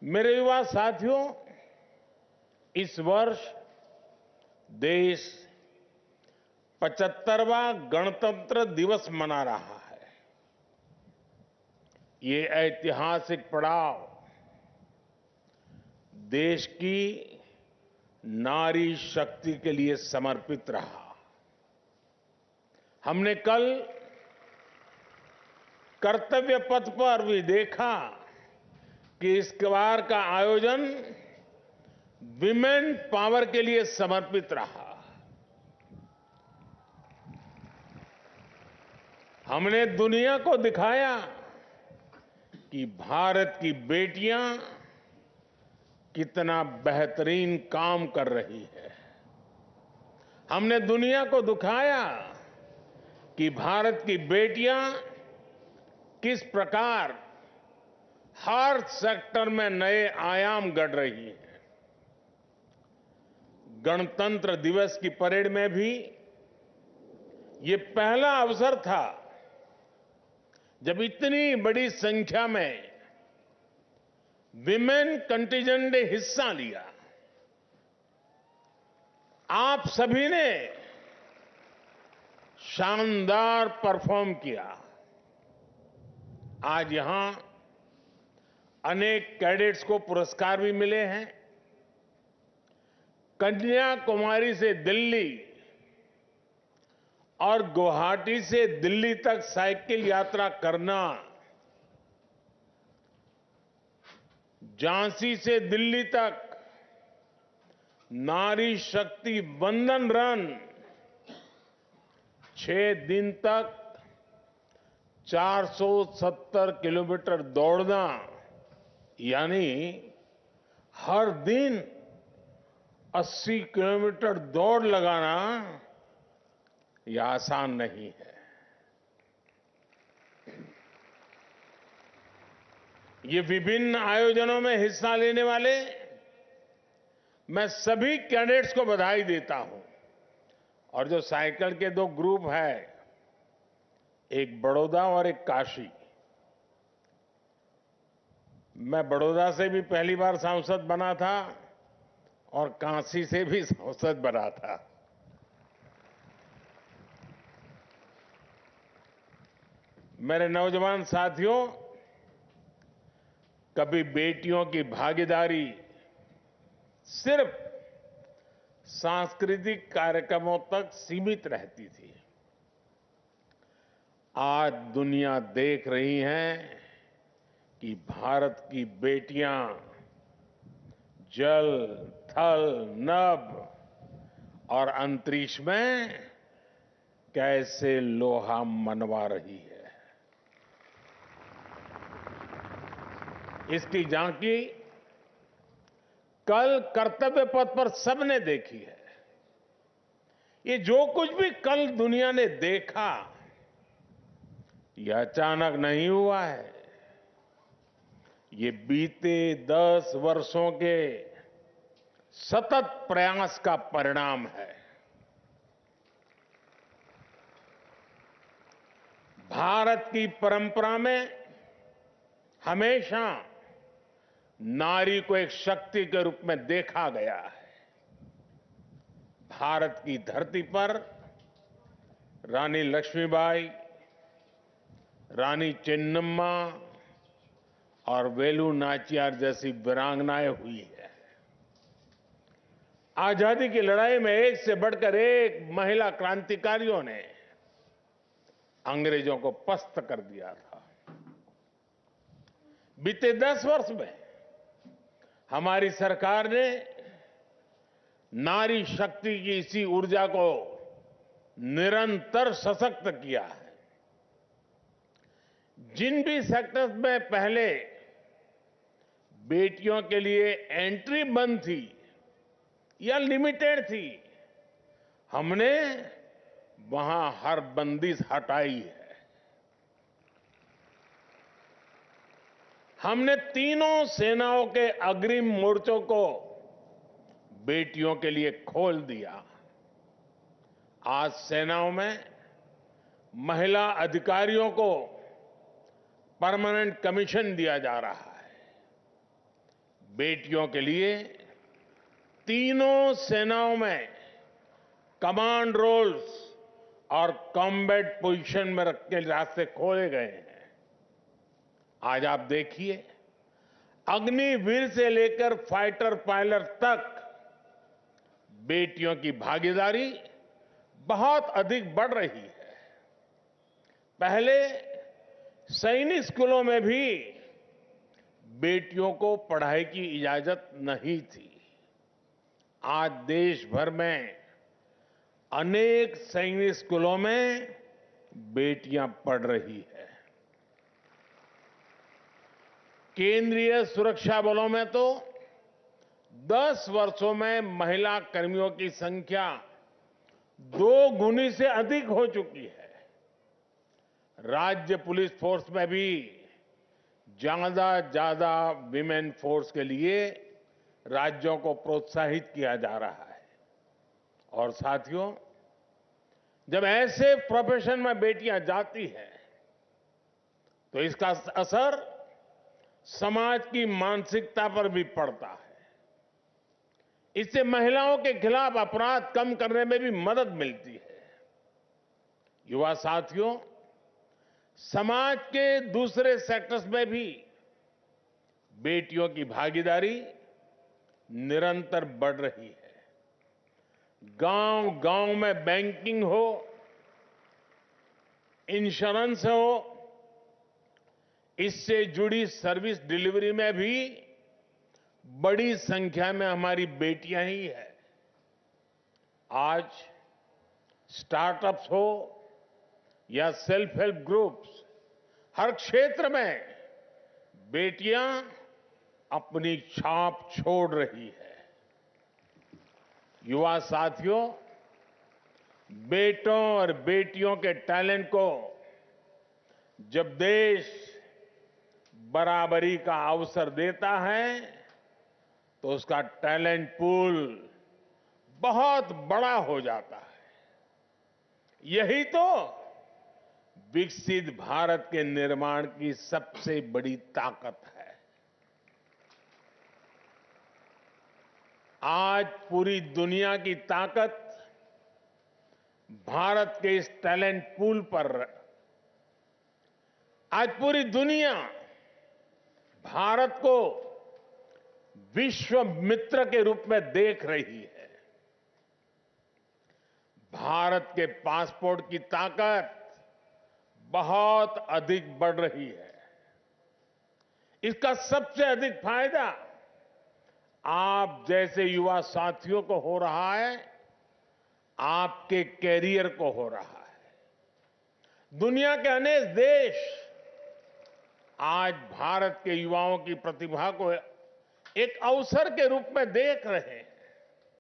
मेरे युवा साथियों, इस वर्ष देश 75वां गणतंत्र दिवस मना रहा है। ये ऐतिहासिक पड़ाव देश की नारी शक्ति के लिए समर्पित रहा। हमने कल कर्तव्य पथ पर भी देखा कि इस बार का आयोजन विमेन पावर के लिए समर्पित रहा। हमने दुनिया को दिखाया कि भारत की बेटियां कितना बेहतरीन काम कर रही है। हमने दुनिया को दिखाया कि भारत की बेटियां किस प्रकार हर सेक्टर में नए आयाम गढ़ रही हैं। गणतंत्र दिवस की परेड में भी ये पहला अवसर था जब इतनी बड़ी संख्या में विमेन कंटिजेंट ने हिस्सा लिया। आप सभी ने शानदार परफॉर्म किया। आज यहां अनेक कैडेट्स को पुरस्कार भी मिले हैं। कन्याकुमारी से दिल्ली और गुवाहाटी से दिल्ली तक साइकिल यात्रा करना, झांसी से दिल्ली तक नारी शक्ति वंदन रन, 6 दिन तक 470 किलोमीटर दौड़ना, यानी हर दिन 80 किलोमीटर दौड़ लगाना, यह आसान नहीं है। ये विभिन्न आयोजनों में हिस्सा लेने वाले मैं सभी कैडेट्स को बधाई देता हूं। और जो साइकिल के 2 ग्रुप है, एक बड़ौदा और एक काशी। मैं बड़ौदा से भी पहली बार सांसद बना था और काशी से भी सांसद बना था। मेरे नौजवान साथियों, कभी बेटियों की भागीदारी सिर्फ सांस्कृतिक कार्यक्रमों तक सीमित रहती थी। आज दुनिया देख रही है कि भारत की बेटियां जल, थल, नभ और अंतरिक्ष में कैसे लोहा मनवा रही है। इसकी झांकी कल कर्तव्य पथ पर सबने देखी है। ये जो कुछ भी कल दुनिया ने देखा, यह अचानक नहीं हुआ है। ये बीते 10 वर्षों के सतत प्रयास का परिणाम है। भारत की परंपरा में हमेशा नारी को एक शक्ति के रूप में देखा गया है। भारत की धरती पर रानी लक्ष्मीबाई, रानी चेन्नम्मा और वेलु नाचियार जैसी वीरांगनाएं हुई है। आजादी की लड़ाई में एक से बढ़कर एक महिला क्रांतिकारियों ने अंग्रेजों को पस्त कर दिया था। बीते 10 वर्ष में हमारी सरकार ने नारी शक्ति की इसी ऊर्जा को निरंतर सशक्त किया है। जिन भी सेक्टर्स में पहले बेटियों के लिए एंट्री बंद थी या लिमिटेड थी, हमने वहां हर बंदिश हटाई है। हमने तीनों सेनाओं के अग्रिम मोर्चों को बेटियों के लिए खोल दिया। आज सेनाओं में महिला अधिकारियों को परमानेंट कमीशन दिया जा रहा है। बेटियों के लिए तीनों सेनाओं में कमांड रोल्स और कॉम्बैट पोजीशन में रख के रास्ते खोले गए हैं। आज आप देखिए, अग्निवीर से लेकर फाइटर पायलट तक बेटियों की भागीदारी बहुत अधिक बढ़ रही है। पहले सैनिक स्कूलों में भी बेटियों को पढ़ाई की इजाजत नहीं थी। आज देश भर में अनेक सैनिक स्कूलों में बेटियां पढ़ रही है। केंद्रीय सुरक्षा बलों में तो 10 वर्षों में महिला कर्मियों की संख्या 2 गुनी से अधिक हो चुकी है। राज्य पुलिस फोर्स में भी ज्यादा विमेन फोर्स के लिए राज्यों को प्रोत्साहित किया जा रहा है। और साथियों, जब ऐसे प्रोफेशन में बेटियां जाती हैं तो इसका असर समाज की मानसिकता पर भी पड़ता है। इससे महिलाओं के खिलाफ अपराध कम करने में भी मदद मिलती है। युवा साथियों, समाज के दूसरे सेक्टर्स में भी बेटियों की भागीदारी निरंतर बढ़ रही है। गांव-गांव में बैंकिंग हो, इंश्योरेंस हो, इससे जुड़ी सर्विस डिलीवरी में भी बड़ी संख्या में हमारी बेटियां ही हैं। आज स्टार्टअप्स हो या सेल्फ हेल्प ग्रुप्स, हर क्षेत्र में बेटियां अपनी छाप छोड़ रही है। युवा साथियों, बेटों और बेटियों के टैलेंट को जब देश बराबरी का अवसर देता है तो उसका टैलेंट पूल बहुत बड़ा हो जाता है। यही तो विकसित भारत के निर्माण की सबसे बड़ी ताकत है। आज पूरी दुनिया की ताकत भारत के इस टैलेंट पूल पर। आज पूरी दुनिया भारत को विश्व मित्र के रूप में देख रही है। भारत के पासपोर्ट की ताकत बहुत अधिक बढ़ रही है। इसका सबसे अधिक फायदा आप जैसे युवा साथियों को हो रहा है, आपके कैरियर को हो रहा है। दुनिया के अनेक देश आज भारत के युवाओं की प्रतिभा को एक अवसर के रूप में देख रहे हैं।